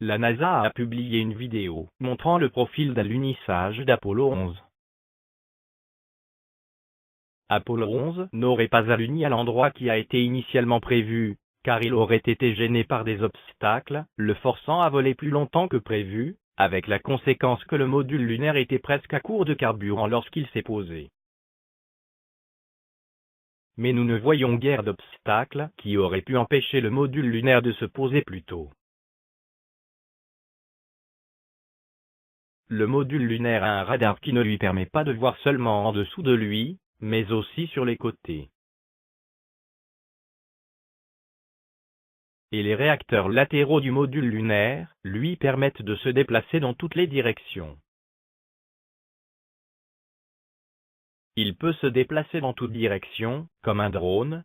La NASA a publié une vidéo montrant le profil d'alunissage d'Apollo 11. Apollo 11 n'aurait pas aluni à l'endroit qui a été initialement prévu, car il aurait été gêné par des obstacles, le forçant à voler plus longtemps que prévu, avec la conséquence que le module lunaire était presque à court de carburant lorsqu'il s'est posé. Mais nous ne voyons guère d'obstacles qui auraient pu empêcher le module lunaire de se poser plus tôt. Le module lunaire a un radar qui ne lui permet pas de voir seulement en dessous de lui, mais aussi sur les côtés. Et les réacteurs latéraux du module lunaire, lui permettent de se déplacer dans toutes les directions. Il peut se déplacer dans toutes directions, comme un drone,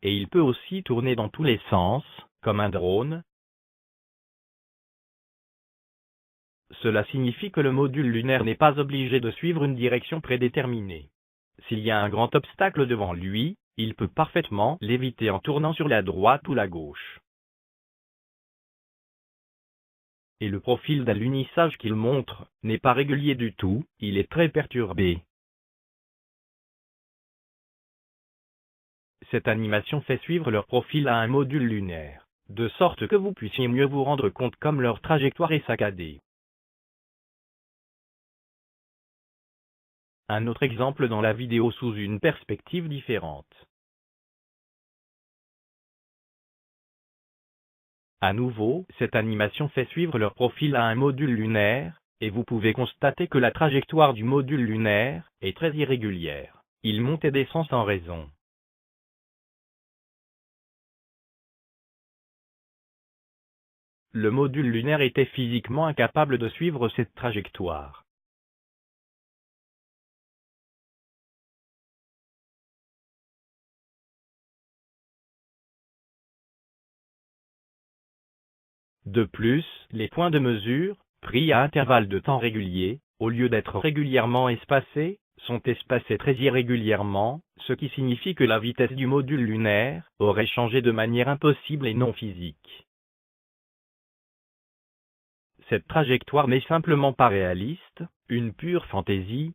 et il peut aussi tourner dans tous les sens, comme un drone. Cela signifie que le module lunaire n'est pas obligé de suivre une direction prédéterminée. S'il y a un grand obstacle devant lui, il peut parfaitement l'éviter en tournant sur la droite ou la gauche. Et le profil d'alunissage qu'il montre n'est pas régulier du tout, il est très perturbé. Cette animation fait suivre leur profil à un module lunaire, de sorte que vous puissiez mieux vous rendre compte comme leur trajectoire est saccadée. Un autre exemple dans la vidéo sous une perspective différente. À nouveau, cette animation fait suivre leur profil à un module lunaire, et vous pouvez constater que la trajectoire du module lunaire est très irrégulière. Il monte et descend sans raison. Le module lunaire était physiquement incapable de suivre cette trajectoire. De plus, les points de mesure, pris à intervalles de temps réguliers, au lieu d'être régulièrement espacés, sont espacés très irrégulièrement, ce qui signifie que la vitesse du module lunaire aurait changé de manière impossible et non physique. Cette trajectoire n'est simplement pas réaliste, une pure fantaisie,